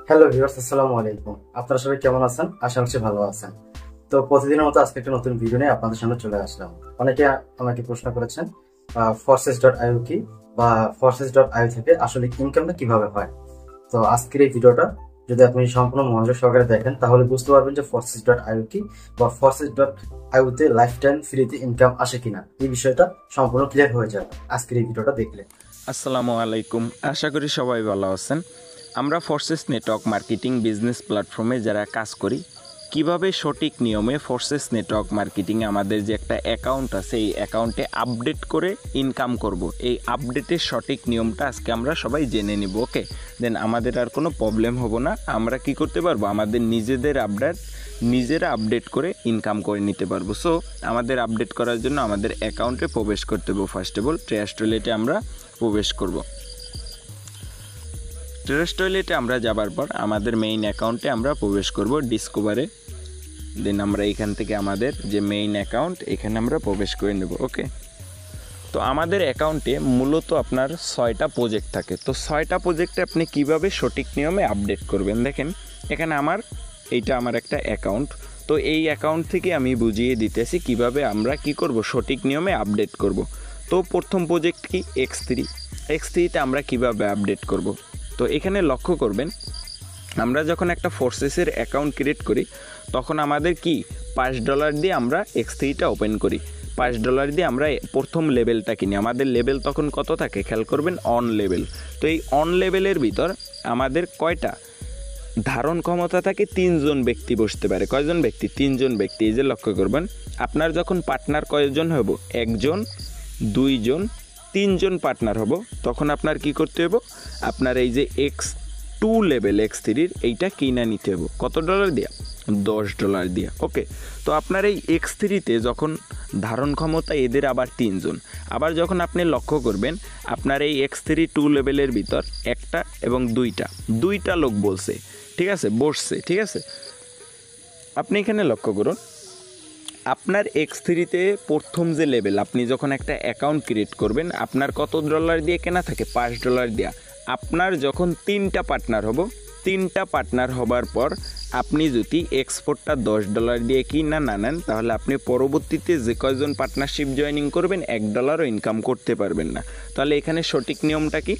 Hello viewers, আসসালামু আলাইকুম। আপনারা সবাই কেমন আছেন? আশা করছি ভালো আছেন। তো প্রতিদিনের মতো আজকে একটা নতুন ভিডিও নিয়ে আপনাদের সামনে চলে আসলাম। অনেকে আমাকে প্রশ্ন করেছেন forces.io কি বা forces.io থেকে আসলে ইনকামটা কিভাবে হয়। তো আজকের এই ভিডিওটা যদি আপনি সম্পূর্ণ মনোযোগ সহকারে দেখেন তাহলে বুঝতে পারবেন যে forces.io কি বা forces.io তে লাইফ টাইম ফ্রিতে ইনকাম আসে কিনা, এই বিষয়টা সম্পূর্ণ ক্লিয়ার হয়ে যাবে আজকের এই ভিডিওটা দেখলে। আসসালামু আলাইকুম, আশা করি সবাই ভালো আছেন। আমরা ফোর্সেস নেটওয়ার্ক মার্কেটিং বিজনেস প্ল্যাটফর্মে যারা কাজ করি, কিভাবে সঠিক নিয়মে ফোর্সেস নেটওয়ার্ক মার্কেটিংয়ে আমাদের যে একটা অ্যাকাউন্ট আছে এই অ্যাকাউন্টে আপডেট করে ইনকাম করব, এই আপডেটের সঠিক নিয়মটা আজকে আমরা সবাই জেনে নিব। ওকে, দেন আমাদের আর কোনো প্রবলেম হবো না। আমরা কি করতে পারবো, আমাদের নিজেরা আপডেট করে ইনকাম করে নিতে পারবো। সো আমাদের আপডেট করার জন্য আমাদের অ্যাকাউন্টে প্রবেশ করতে হবে। ফার্স্ট অফ অল ট্র্যাশ টয়লেটে আমরা প্রবেশ করব। ট্র্যাশ টয়লেটে আমরা যাবার পর আমাদের মেইন অ্যাকাউন্টে আমরা প্রবেশ করব, ডিসকভারে। দেন আমরা এখান থেকে আমাদের যে মেইন অ্যাকাউন্ট এখানে আমরা প্রবেশ করে নেব। ওকে, তো আমাদের অ্যাকাউন্টে মূলত আপনার 6টা প্রজেক্ট থাকে। তো 6টা প্রজেক্টে আপনি কিভাবে সঠিক নিয়মে আপডেট করবেন, দেখেন এখানে এইটা আমার একটা অ্যাকাউন্ট। তো এই অ্যাকাউন্ট থেকে আমি বুঝিয়ে দিতেছি কিভাবে আমরা কি করব, সঠিক নিয়মে আপডেট করব। তো প্রথম প্রজেক্ট কি X3তে আমরা কিভাবে আপডেট করব। তো এখানে লক্ষ্য করবেন, আমরা যখন একটা ফোর্সেসের অ্যাকাউন্ট ক্রিয়েট করি তখন আমাদের কি $5 দিয়ে আমরা X3টা ওপেন করি। $5 দিয়ে আমরা প্রথম লেভেলটা কিনি। আমাদের লেভেল তখন কত থাকে খেয়াল করবেন, অন লেভেল। তো এই অন লেভেলের ভিতর আমাদের কয়টা ধারণ ক্ষমতা থাকে, 3 জন ব্যক্তি বসতে পারে। কয়জন ব্যক্তি? 3 জন ব্যক্তি। এই যে লক্ষ্য করবেন, আপনার যখন পার্টনার কয়জন হব, 1 জন 2 জন 3 জন পার্টনার হব, তখন আপনার কি করতে হবে, আপনার এই যে X2 লেভেল X3-র এইটা কিনা নিতে হবে। কত ডলার দিয়া? $10 দিয়া। ওকে, তো আপনার এই X3-তে যখন ধারণ ক্ষমতা এদের আবার 3 জন, আবার যখন আপনি লক্ষ্য করবেন আপনার এই X3 2 লেভেলের ভিতর একটা এবং দুইটা লোক বলছে, ঠিক আছে, বসছে, ঠিক আছে। আপনি এখানে লক্ষ্য করুন, আপনার X3-তে প্রথম যে লেভেল, আপনি যখন একটা অ্যাকাউন্ট ক্রিয়েট করবেন আপনার কত ডলার দিয়ে কেনা থাকে? $5 দেওয়া। আপনার যখন 3টা পার্টনার হব, 3টা পার্টনার হবার পর আপনি যদি এক্সপোর্টটা $10 দিয়ে কিনা না নেন তাহলে আপনি পরবর্তীতে যে কয়জন পার্টনারশিপ জয়েনিং করবেন $1ও ইনকাম করতে পারবেন না। তাহলে এখানে সঠিক নিয়মটা কি,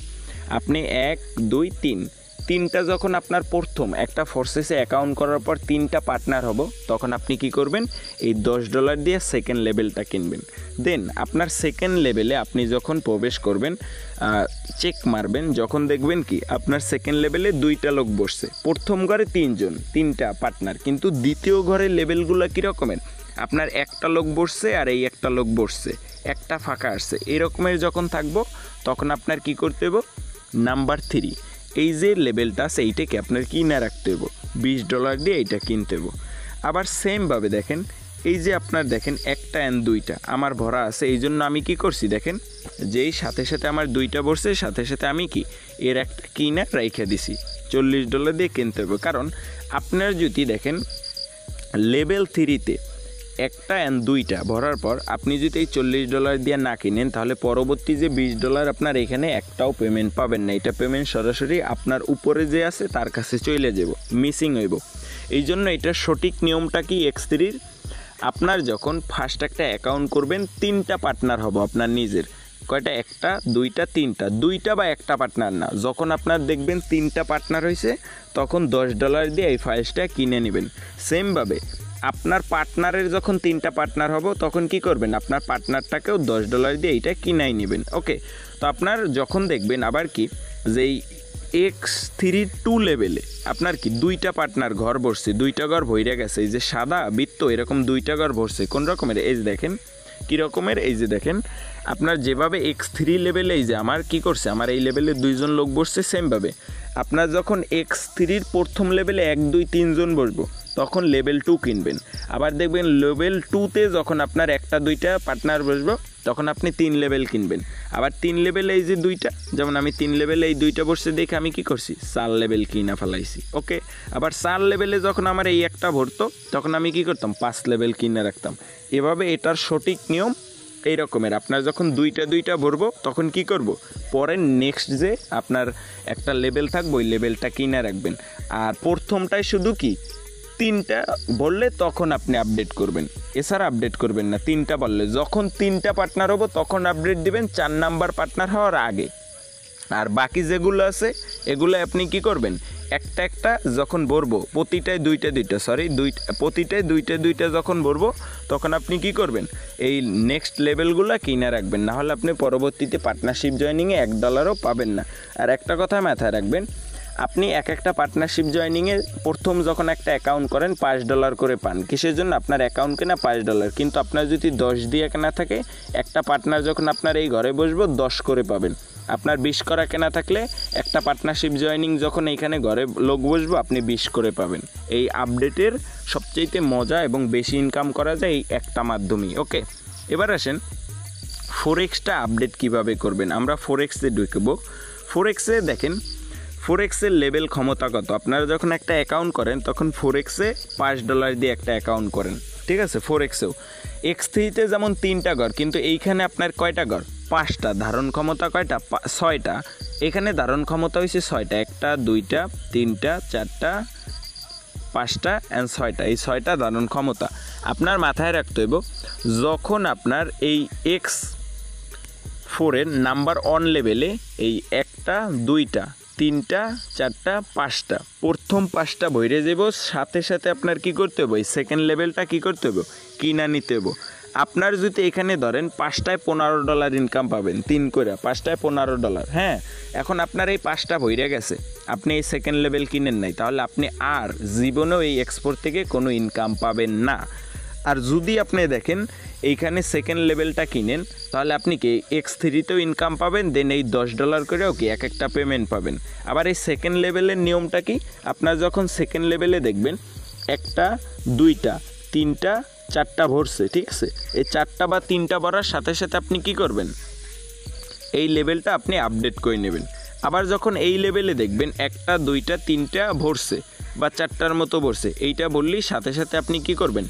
আপনি 1 2 3 3টা যখন আপনার প্রথম একটা ফোর্সেসে অ্যাকাউন্ট করার পর 3টা পার্টনার হব, তখন আপনি কি করবেন, এই $10 দিয়ে সেকেন্ড লেভেলটা কিনবেন। দেন আপনার সেকেন্ড লেভেলে আপনি যখন প্রবেশ করবেন, চেক মারবেন, যখন দেখবেন কি আপনার সেকেন্ড লেভেলে 2টা লোক বসছে। প্রথম ঘরে 3 জন 3টা পার্টনার, কিন্তু দ্বিতীয় ঘরের লেভেলগুলো কীরকমের, আপনার একটা লোক বসছে আর এই একটা লোক বসছে, একটা ফাঁকা আসছে, এরকমের যখন থাকবো তখন আপনার কি করতে হবে, নাম্বার 3 এই যে লেভেলটা আছে এইটাকে আপনার কিনে রাখতে হবে, $20 দিয়ে এইটা কিনতে হবে। আবার সেমভাবে দেখেন, এই যে আপনার দেখেন একটা অ্যান্ড 2টা আমার ভরা আছে, এই জন্য আমি কি করছি দেখেন, যেই সাথে সাথে আমার 2টা বসছে সাথে সাথে আমি কি এর একটা কিনে রেখে দিছি, $40 দিয়ে কিনতে হবে। কারণ আপনার যদি দেখেন লেভেল 3-তে একটা অ্যান্ড 2টা ভরার পর আপনি যদি এই $40 দিয়ে না কিনেন তাহলে পরবর্তী যে $20 আপনার এখানে একটাও পেমেন্ট পাবেন না। এটা পেমেন্ট সরাসরি আপনার উপরে যে আছে তার কাছে চলে যাব, মিসিং হইব। এই জন্য এটার সঠিক নিয়মটা কি, X3-র আপনার যখন ফার্স্ট একটা অ্যাকাউন্ট করবেন 3টা পার্টনার হবো আপনার নিজের, কয়টা, একটা 2টা 3টা, 2টা বা একটা পার্টনার না, যখন আপনার দেখবেন 3টা পার্টনার হয়েছে তখন $10 দিয়ে এই ফাইলটা কিনে নেবেন। সেমভাবে আপনার পার্টনারের যখন 3টা পার্টনার হবো তখন কি করবেন, আপনার পার্টনারটাকেও $10 দিয়ে এইটা কিনাই নেবেন। ওকে, তো আপনার যখন দেখবেন আবার কি যে X3 2 লেভেলে আপনার কি 2টা পার্টনার ঘর বসছে, 2টা ঘর ভইরা গেছে, এই যে সাদা বৃত্ত এরকম 2টা ঘর ভরছে, কোন রকমের, এই যে দেখেন কী রকমের, এই যে দেখেন আপনার যেভাবে X3 লেভেলে এই যে আমার কি করছে, আমার এই লেভেলে 2 জন লোক বসছে, সেমভাবে আপনার যখন X3-র প্রথম লেভেলে 1 2 3 জন বসবো তখন লেভেল 2 কিনবেন। আবার দেখবেন লেভেল 2-তে যখন আপনার একটা 2টা পার্টনার বসবো তখন আপনি 3 লেভেল কিনবেন। আবার 3 লেভেলে এই যে 2টা, যেমন আমি 3 লেভেলে এই 2টা বসছে দেখে আমি কি করছি, 4 লেভেল কিনা ফেলাইছি। ওকে, আবার 4 লেভেলে যখন আমার এই একটা ভরতো তখন আমি কি করতাম, 5 লেভেল কিনে রাখতাম। এভাবে এটার সঠিক নিয়ম এই রকমের। আপনার যখন দুইটা ভরবো তখন কি করব, পরে নেক্সট যে আপনার একটা লেভেল থাকবে ওই লেভেলটা কিনে রাখবেন। আর প্রথমটায় শুধু কি 3টা বললে তখন আপনি আপডেট করবেন, এছাড়া আপডেট করবেন না। 3টা বললে যখন 3টা পার্টনার হবো তখন আপডেট দিবেন, 4 নাম্বার পার্টনার হওয়ার আগে। আর বাকি যেগুলো আছে এগুলো আপনি কি করবেন, একটা যখন ভরবো প্রতিটায় দুইটা যখন ভরবো তখন আপনি কি করবেন, এই নেক্সট লেভেলগুলো কিনে রাখবেন, না হলে আপনি পরবর্তীতে পার্টনারশিপ জয়েনিংয়ে $1ও পাবেন না। আর একটা কথা মাথায় রাখবেন, আপনি একটা পার্টনারশিপ জয়েনিংয়ে প্রথম যখন একটা অ্যাকাউন্ট করেন $5 করে পান। কিসের জন্য? আপনার অ্যাকাউন্ট কেনা $5, কিন্তু আপনার যদি 10 দিয়ে কেনা থাকে, একটা পার্টনার যখন আপনার এই ঘরে বসবো 10 করে পাবেন। আপনার 20 করা কেনা থাকলে একটা পার্টনারশিপ জয়েনিং যখন এইখানে ঘরে লোক বসবো আপনি 20 করে পাবেন। এই আপডেটের সবচেয়ে মজা এবং বেশি ইনকাম করা যায় এই একটা মাধ্যমেই। ওকে, এবার আসেন ফোরেক্সটা আপডেট কিভাবে করবেন। আমরা ফোরেক্সে ঢুকবো। ফোরেক্সে দেখেন ফোরেক্সের লেভেল ক্ষমতা কত। আপনারা যখন একটা অ্যাকাউন্ট করেন তখন ফোরেক্সে $5 দিয়ে একটা অ্যাকাউন্ট করেন, ঠিক আছে। ফোরেক্সেও X3-তে যেমন 3টা ঘর, কিন্তু এইখানে আপনার কয়টা ঘর? 5টা। ধারণ ক্ষমতা কয়টা? 6টা। এখানে ধারণ ক্ষমতা হয়েছে 6টা, 1টা 2টা 3টা 4টা 5টা অ্যান্ড 6টা। এই 6টা ধারণ ক্ষমতা আপনার মাথায় রাখতে হইব। যখন আপনার এই X4-এর নাম্বার 1 লেভেলে এই 1টা 2টা 3টা 4টা 5টা প্রথম 5টা ভরে যাব, সাথে সাথে আপনার কি করতে হবে, এই সেকেন্ড লেভেলটা কি করতে হবে, কিনা নিতে হবে। আপনার যদি এখানে ধরেন 5টায় $15 ইনকাম পাবেন, 3 করে 5টায় $15। হ্যাঁ, এখন আপনার এই 5টা ভরে গেছে, আপনি এই সেকেন্ড লেভেল কিনেন নাই, তাহলে আপনি আর জীবনেও এই এক্সপোর্ট থেকে কোনো ইনকাম পাবেন না। আর যদি আপনি দেখেন এইখানে সেকেন্ড লেভেলটা কিনেন, তাহলে আপনি কি X3-তেও ইনকাম পাবেন, দেন এই $10 করেও কি একটা পেমেন্ট পাবেন। আবার এই সেকেন্ড লেভেলের নিয়মটা কি, আপনার যখন সেকেন্ড লেভেলে দেখবেন 1টা 2টা 3টা 4টা ভরছে, ঠিক আছে, এই 4টা বা 3টা ভরার সাথে সাথে আপনি কি করবেন, এই লেভেলটা আপনি আপডেট করে নেবেন। আবার যখন এই লেভেলে দেখবেন 1টা 2টা 3টা ভরছে বা 4টার মতো ভরছে, এইটা বললেই সাথে সাথে আপনি কি করবেন,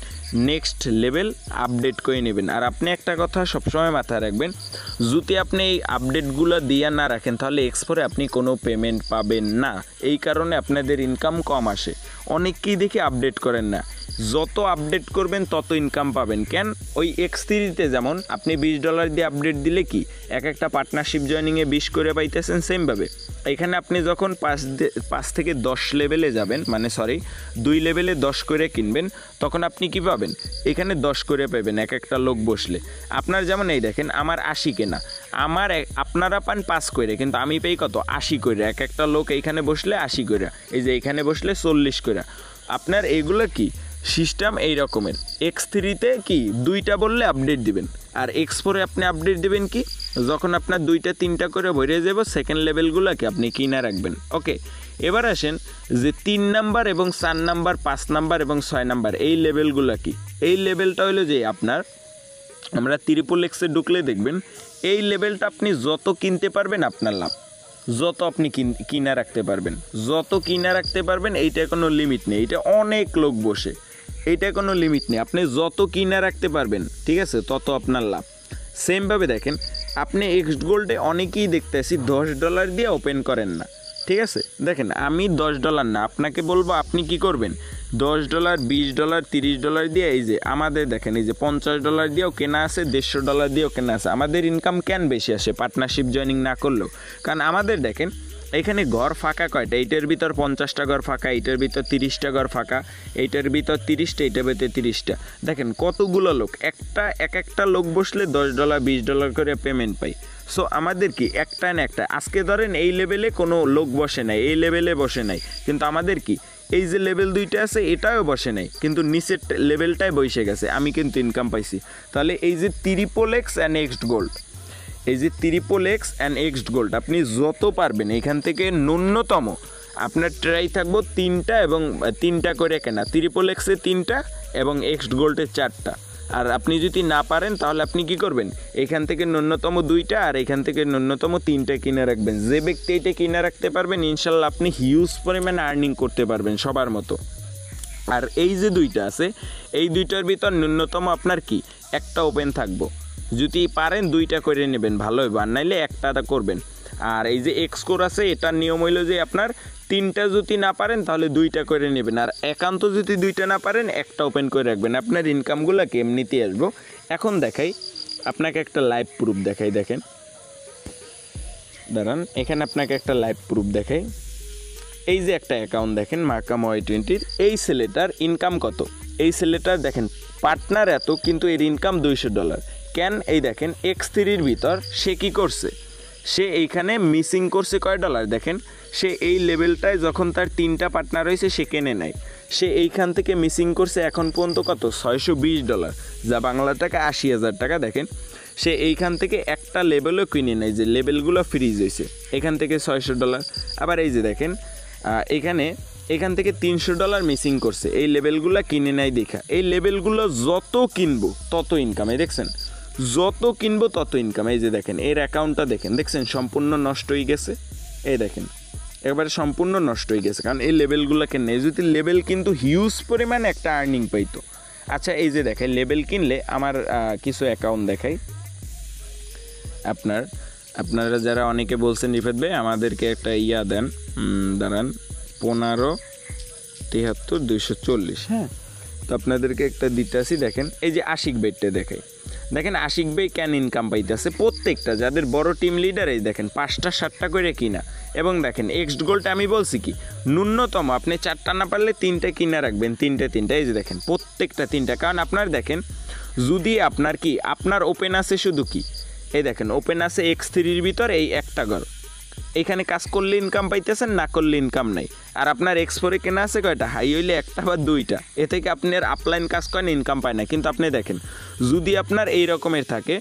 নেক্সট লেভেল আপডেট করে নেবেন। আর আপনি একটা কথা সবসময় মাথায় রাখবেন, যদি আপনি এই আপডেটগুলো দিয়ে না রাখেন তাহলে X4-এ আপনি কোনো পেমেন্ট পাবেন না। এই কারণে আপনাদের ইনকাম কম আসে। অনেকেই দেখে আপডেট করেন না, যত আপডেট করবেন তত ইনকাম পাবেন। কেন, ওই X3-তে যেমন আপনি $20 দিয়ে আপডেট দিলে কি একটা পার্টনারশিপ জয়েনিংয়ে 20 করে পাইতেছেন, সেমভাবে এখানে আপনি যখন 5 থেকে 10 লেভেলে যাবেন, 2 লেভেলে 10 করে কিনবেন, তখন আপনি কি পাবেন, এখানে 10 করে পাবেন একটা লোক বসলে। আপনার যেমন এই দেখেন আমার 80 কেনা, আপনারা পান 5 করে, কিন্তু আমি পাই কত, 80 করে। একটা লোক এইখানে বসলে 80 করে, এই যে এইখানে বসলে 40 করে। আপনার এইগুলো কি সিস্টেম এই রকমের। X3-তে কি 2টা বললে আপডেট দিবেন, আর X4-এ আপনি আপডেট দিবেন কি যখন আপনার 2টা 3টা করে ভরে যাব, সেকেন্ড লেভেলগুলোকে আপনি কিনা রাখবেন। ওকে, এবার আসেন যে 3 নাম্বার এবং 4 নাম্বার 5 নাম্বার এবং 6 নাম্বার এই লেভেলগুলো কি। এই লেভেলটা হলো যে আপনার, আমরা XXX-এ ঢুকলে দেখবেন এই লেভেলটা আপনি যত কিনতে পারবেন আপনার লাভ, যত আপনি কিনা রাখতে পারবেন, যত কিনা রাখতে পারবেন, এইটা কোনো লিমিট নেই। এটা অনেক লোক বসে, এইটা কোনো লিমিট নেই। আপনি যত কিনা রাখতে পারবেন, ঠিক আছে, তত আপনার লাভ। সেমভাবে দেখেন আপনি X-Gold-এ অনেকেই দেখতেছি $10 দিয়ে ওপেন করেন না, ঠিক আছে। দেখেন আমি $10 না, আপনাকে বলবো আপনি কি করবেন, $10 $20 $30 দিয়ে, এই যে আমাদের দেখেন এই যে $50 দিয়েও কেনা আছে, $150 দিয়েও কেনা আছে। আমাদের ইনকাম কেন বেশি আসে পার্টনারশিপ জয়েনিং না করলেও, কারণ আমাদের দেখেন এখানে ঘর ফাঁকা কয়টা, এইটার ভিতর 50টা ঘর ফাঁকা, এইটার ভিতর 30টা ঘর ফাঁকা, এইটার ভিতর 30টা, এইটার ভিতর 30টা। দেখেন কতগুলো লোক, একটা লোক বসলে $10 $20 করে পেমেন্ট পাই। সো আমাদের কি একটা না একটা, আজকে ধরেন এই লেভেলে কোনো লোক বসে নাই, এই লেভেলে বসে নাই, কিন্তু আমাদের কি এই যে লেভেল 2টা আছে এটাও বসে নাই, কিন্তু নিচের লেভেলটাই বসে গেছে, আমি কিন্তু ইনকাম পাইছি। তাহলে এই যে XXX অ্যান্ড X-Gold, এই যে XXX অ্যান্ড X-Gold আপনি যত পারবেন এখান থেকে ন্যূনতম আপনার ট্রাই থাকবো 3টা এবং 3টা করে কেনা, XXX-এ 3টা এবং X-Gold-এ 4টা। আর আপনি যদি না পারেন তাহলে আপনি কি করবেন, এখান থেকে ন্যূনতম 2টা আর এখান থেকে ন্যূনতম 3টা কিনে রাখবেন। যে ব্যক্তি এটা কিনে রাখতে পারবেন ইনশাল্লাহ আপনি হিউজ পরিমাণে আর্নিং করতে পারবেন সবার মতো। আর এই যে 2টা আছে, এই 2টার ভিতর ন্যূনতম আপনার কি একটা ওপেন থাকবো। যদি পারেন 2টা করে নেবেন ভালো হবে, আর নাইলে একটা করবেন। আর এই যে এক্সকোর আছে, এটার নিয়ম হইলো যে আপনার 3টা যদি না পারেন তাহলে 2টা করে নেবেন, আর একান্ত যদি 2টা না পারেন একটা ওপেন করে রাখবেন, আপনার ইনকামগুলোকে এমনিতেই আসবো। এখন দেখাই আপনাকে একটা লাইভ প্রুফ দেখাই, দেখেন দাঁড়ান, এখানে আপনাকে একটা লাইভ প্রুফ দেখাই। এই যে একটা অ্যাকাউন্ট দেখেন মাকাম Y20, এই ছেলেটার ইনকাম কত, এই ছেলেটার দেখেন পার্টনার এত, কিন্তু এর ইনকাম $200। কেন? এই দেখেন X3-র ভিতর সে কি করছে, সে এইখানে মিসিং করছে কয় ডলার দেখেন, সে এই লেভেলটায় যখন তার 3টা পার্টনার হয়েছে সে কেনে নেয়, সে এইখান থেকে মিসিং করছে এখন পর্যন্ত কত $620, যা বাংলা টাকা 80,000 টাকা। দেখেন সে এইখান থেকে একটা লেভেলও কিনে নেয়, যে লেভেলগুলো ফ্রিজ হয়েছে এখান থেকে $600। আবার এই যে দেখেন এখান থেকে $300 মিসিং করছে, এই লেভেলগুলো কিনে নেয় দেখা, এই লেভেলগুলো যত কিনবো তত ইনকাম, এই দেখছেন যত কিনবো তত ইনকাম। এই যে দেখেন এর অ্যাকাউন্টটা দেখছেন সম্পূর্ণ নষ্ট হয়ে গেছে, এই দেখেন একবারে সম্পূর্ণ নষ্ট হয়ে গেছে, কারণ এই লেভেলগুলো কেনে, যদি লেভেল কিন্তু হিউজ পরিমাণে একটা আর্নিং পাইতো। আচ্ছা এই যে দেখেন লেভেল কিনলে আমার কিছু অ্যাকাউন্ট দেখাই, আপনারা যারা অনেকে বলছেন রিফাত ভাই আমাদেরকে একটা দেন, দাঁড়ান 1573-240, হ্যাঁ তো আপনাদেরকে একটা দিতে আসি। দেখেন এই যে আশিক ভাইটা দেখেন আশিক ভাই কেন ইনকাম পাইতেছে, প্রত্যেকটা যাদের বড় টিম লিডার এই দেখেন 5টা 7টা করে কিনা, এবং দেখেন এক্সড গোলটা আমি বলছি কি ন্যূনতম আপনি 4টা না পারলে 3টা কিনা রাখবেন, 3টা এই যে দেখেন প্রত্যেকটা 3টা, কারণ আপনার দেখেন যদি আপনার ওপেন আছে শুধু কি, এই দেখেন ওপেন আছে X3-র ভিতর এই একটা ঘর, এখানে কাজ করলে ইনকাম পাইতেছেন, না করলে ইনকাম নাই। আর আপনার X4-এ কেনা আছে কয়টা, হাই হইলে একটা বা 2টা, এ থেকে আপনার আপলাইন কাজ করেন ইনকাম পায় না। কিন্তু আপনি দেখেন যদি আপনার এই রকমের থাকে,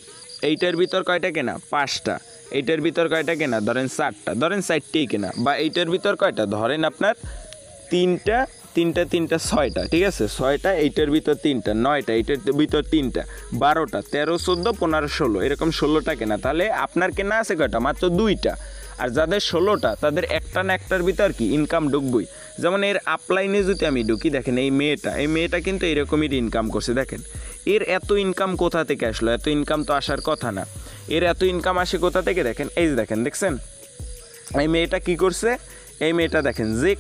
এইটার ভিতর কয়টা কেনা 5টা, এইটার ভিতর কয়টা কেনা ধরেন 4টা, ধরেন 4টেই কেনা, বা এইটার ভিতর কয়টা ধরেন আপনার 3টা 6টা, ঠিক আছে 6টা, এইটার ভিতর 3টা 9টা, এইটার ভিতর 3টা 12টা 13 14 15 16 এরকম 16টা কেনা, তাহলে আপনার কেনা আছে কয়টা মাত্র 2টা। আর যাদের 16টা তাদের একটা না একটার ভিতর কি ইনকাম ঢুকবই। যেমন এর আপলাইনে যদি আমি ঢুকি, দেখেন এই মেয়েটা কিন্তু এরকমই ইনকাম করছে। দেখেন এর এত ইনকাম কোথা থেকে আসলো, এত ইনকাম তো আসার কথা না, এর এত ইনকাম আসে কোথা থেকে, দেখেন এই যে দেখছেন এই মেয়েটা কি করছে, এই মেয়েটা দেখেন যে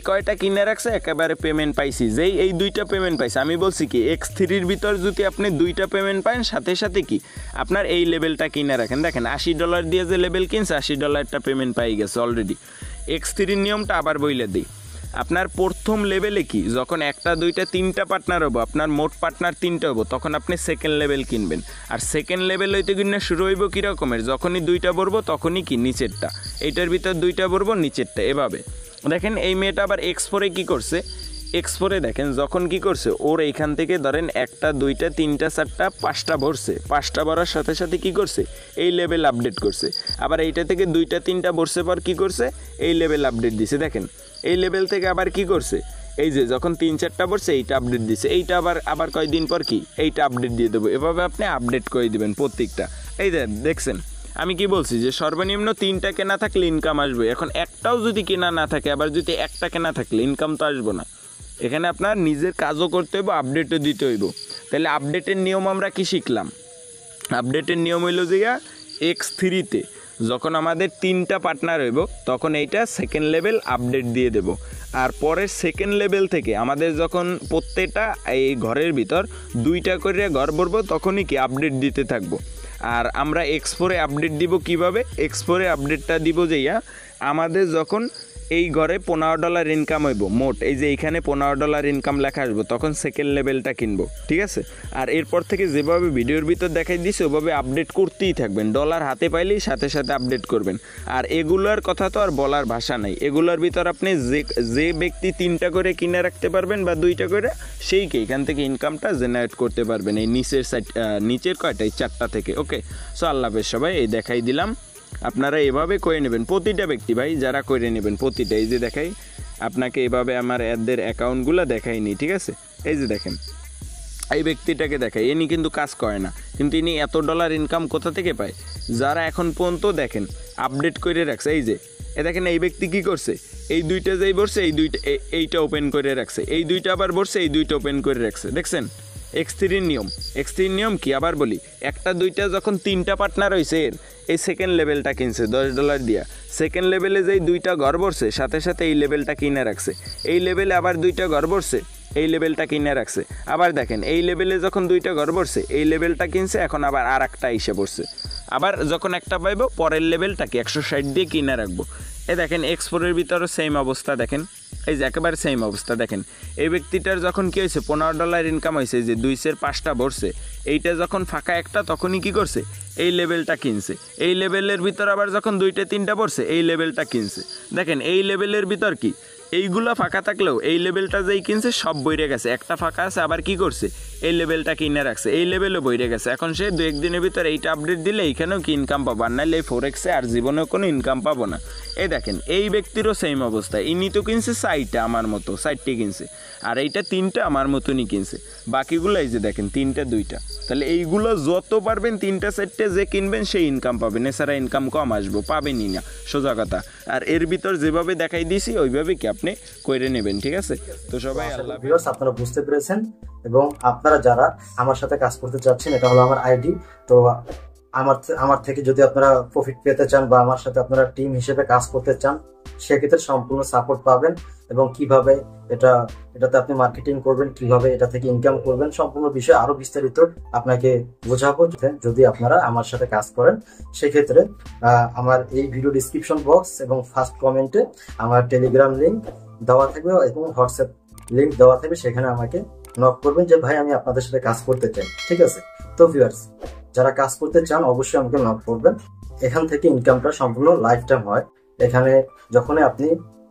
কয়টা কিনে রাখছে একেবারে পেমেন্ট পাইছি, যেই এই 2টা পেমেন্ট পাইছে। আমি বলছি কি X3-র ভিতর যদি আপনি 2টা পেমেন্ট পান, সাথে সাথে কি আপনার এই লেভেলটা কিনে রাখেন, দেখেন $80 দিয়ে যে লেভেল কিনছে $80 পেমেন্ট পাই গেছে অলরেডি। X3-র নিয়মটা আবার বইলে দিই, আপনার প্রথম লেভেলে কি যখন 1টা 2টা 3টা পার্টনার হবো, আপনার মোট পার্টনার 3টা হবো, তখন আপনি সেকেন্ড লেভেল কিনবেন। আর সেকেন্ড লেভেল হইতে কিনা শুরু হইব কীরকমের, যখনই 2টা ভরবো তখনই কি নিচেরটা, এইটার ভিতর 2টা ভরবো নিচেরটা, এভাবে। দেখেন এই মেয়েটা আবার X4-এ কী করছে, X4-এ দেখেন যখন কি করছে, ওর এইখান থেকে ধরেন 1টা 2টা 3টা 4টা 5টা ভরছে, 5টা ভরার সাথে সাথে কি করছে এই লেভেল আপডেট করছে। আবার এইটা থেকে 2টা 3টা ভরছে পর কি করছে এই লেভেল আপডেট দিছে। দেখেন এই লেভেল থেকে আবার কি করছে, এই যে যখন 3-4টা ভরছে এইটা আপডেট দিছে, এইটা আবার কয়েকদিন পর কি এইটা আপডেট দিয়ে দেবো, এভাবে আপনি আপডেট করে দিবেন প্রত্যেকটা। এই দেখছেন আমি কি বলছি যে সর্বনিম্ন 3টা কেনা থাকলে ইনকাম আসবে। এখন একটাও যদি কেনা না থাকে, আবার যদি একটা কেনা থাকলে ইনকাম তো আসবো না। এখানে আপনার নিজের কাজও করতে হইব, আপডেটও দিতে হইব। তাহলে আপডেটের নিয়ম আমরা কি শিখলাম, আপডেটের নিয়ম হইল যে X3-তে যখন আমাদের 3টা পার্টনার হইব তখন এইটা সেকেন্ড লেভেল আপডেট দিয়ে দেব। আর পরের সেকেন্ড লেভেল থেকে আমাদের যখন প্রত্যেকটা এই ঘরের ভিতর 2টা করে ঘর ভরবো তখনই কি আপডেট দিতে থাকবো। আর আমরা X4-এ আপডেট দিব কিভাবে, X4-এ আপডেটটা দিব যে আমাদের যখন এই ঘরে $15 ইনকাম হইব মোট, এই যে এইখানে $15 ইনকাম লেখা আসবো, তখন সেকেন্ড লেভেলটা কিনবো, ঠিক আছে। আর এরপর থেকে যেভাবে ভিডিওর ভিতর দেখাই দিছে ওভাবে আপডেট করতেই থাকবেন, ডলার হাতে পাইলেই সাথে সাথে আপডেট করবেন। আর এগুলোর কথা তো আর বলার ভাষা নাই, এগুলোর ভিতর আপনি যে ব্যক্তি 3টা করে কিনে রাখতে পারবেন বা 2টা করে, সেইকে এখান থেকে ইনকামটা জেনারেট করতে পারবেন এই নিচের কয়টাই 4টা থেকে। ওকে, সো আল্লাহ হাফেজ সবাই, এই দেখাই দিলাম, আপনারা এভাবে করে নেবেন প্রতিটা ব্যক্তি ভাই, যারা করে নেবেন প্রতিটা। এই যে দেখাই আপনাকে এভাবে আমার এদের অ্যাকাউন্টগুলো দেখাইনি, ঠিক আছে। এই যে দেখেন এই ব্যক্তিটাকে দেখাই, ইনি কিন্তু কাজ করে না, কিন্তু ইনি এত ডলার ইনকাম কোথা থেকে পায়, যারা এখন পর্যন্ত দেখেন আপডেট করে রাখছে। এই যে দেখেন এই ব্যক্তি কি করছে, এই 2টা যেই বসছে এইটা ওপেন করে রাখছে, এই 2টা আবার বসছে এই 2টা ওপেন করে রাখছে, দেখছেন X3 নিয়ম কি আবার বলি, একটা দুইটা যখন তিনটা পার্টনার হয়েছে এই সেকেন্ড লেভেলটা কিনছে $10 দিয়া, সেকেন্ড লেভেলে যেই দুইটা ঘর বসছে সাথে সাথে এই লেভেলটা কিনে রাখছে, এই লেভেলে আবার দুইটা ঘর বসছে এই লেভেলটা কিনে রাখছে, আবার দেখেন এই লেভেলে যখন দুইটা ঘর বসছে এই লেভেলটা কিনছে, এখন আবার আর একটা এসে পড়ছে, আবার যখন একটা পাইব পরের লেভেলটাকে 160 দিয়ে কিনে রাখবো। এ দেখেন X4-এর ভিতরও সেম অবস্থা, দেখেন এই যে একেবারে সেম অবস্থা। দেখেন এই ব্যক্তিটার যখন কী হয়েছে $15 ইনকাম হয়েছে, যে 2/5টা ভরছে, এইটা যখন ফাঁকা একটা তখনই কি করছে এই লেভেলটা কিনছে, এই লেভেলের ভিতর আবার যখন 2-3টা ভরছে এই লেভেলটা কিনছে। দেখেন এই লেভেলের ভিতর কি এইগুলো ফাঁকা থাকলেও এই লেভেলটা যেই কিনছে সব বইরে গেছে, একটা ফাঁকা আছে আবার কি করছে এই লেভেলটা কিনে রাখছে, এই লেভেলও বইরে গেছে। এখন সে 2-1 দিনের ভিতর এইটা আপডেট দিলে এইখানেও কি ইনকাম পাবো, আর নাহলে এই ফোরেক্সে আর জীবনেও কোনো ইনকাম পাবো না। এই দেখেন এই ব্যক্তিরও সেম অবস্থা, ইনি তো কিনছে 60টা আমার মতো, 60টি কিনছে, আর এইটা 3টা আমার মতনই কিনছে, বাকিগুলো এই যে দেখেন 3টা 2টা। তাহলে এইগুলো যত পারবেন 3টা 4টে যে কিনবেন সেই ইনকাম পাবেন, এছাড়া ইনকাম কম আসবো পাবেনই না, সোজা কথা। আর এর ভিতর যেভাবে দেখাই দিয়েছি ওইভাবে কি আপনি করে নেবেন, ঠিক আছে? তো সবাই আল্লাহ ভিউয়ার্স, আপনারা বুঝতে পেরেছেন, এবং আপনারা যারা আমার সাথে কাজ করতে চাচ্ছেন, এটা হলো আমার আইডি। তো আমার থেকে যদি আপনারা প্রফিট পেতে চান বা আমার সাথে আপনারা টিম হিসেবে কাজ করতে চান, সেক্ষেত্রে সম্পূর্ণ সাপোর্ট পাবেন, এবং কিভাবে এটাতে আপনি মার্কেটিং করবেন, কিভাবে এটা থেকে ইনকাম করবেন, সম্পূর্ণ বিষয় আরো বিস্তারিত আপনাকে বোঝাবো। যদি আপনারা আমার সাথে কাজ করেন, সেক্ষেত্রে আমার এই ভিডিও ডিসক্রিপশন বক্স এবং ফার্স্ট কমেন্টে আমার টেলিগ্রাম লিঙ্ক দেওয়া থাকবে এবং হোয়াটসঅ্যাপ লিঙ্ক দেওয়া থাকবে, সেখানে আমাকে নক করবেন যে ভাই আমি আপনাদের সাথে কাজ করতে চাই, ঠিক আছে? তো ভিউয়ার্স, যারা কাজ করতে চান অবশ্যই আমাকে নক করবেন। এখান থেকে ইনকামটা সম্পূর্ণ লাইফ টাইম হয়। এখানে যখনই আপনি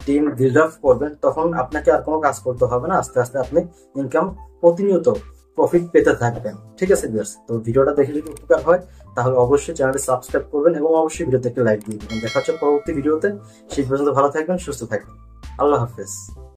টিম বিল্ড আপ করবেন তখন আপনাকে আর কোনো কাজ করতে হবে না, আস্তে আস্তে আপনি ইনকাম প্রতিনিয়ত প্রফিট পেতে থাকবেন, ঠিক আছে ভিউয়ার্স? তো ভিডিওটা দেখে যদি উপকার হয় তাহলে অবশ্যই চ্যানেলটি সাবস্ক্রাইব করবেন এবং অবশ্যই ভিডিওতে একটা লাইক দিয়ে দেবেন। দেখা হচ্ছে পরবর্তী ভিডিওতে, সেই পর্যন্ত ভালো থাকবেন, সুস্থ থাকবেন, আল্লাহ হাফেজ।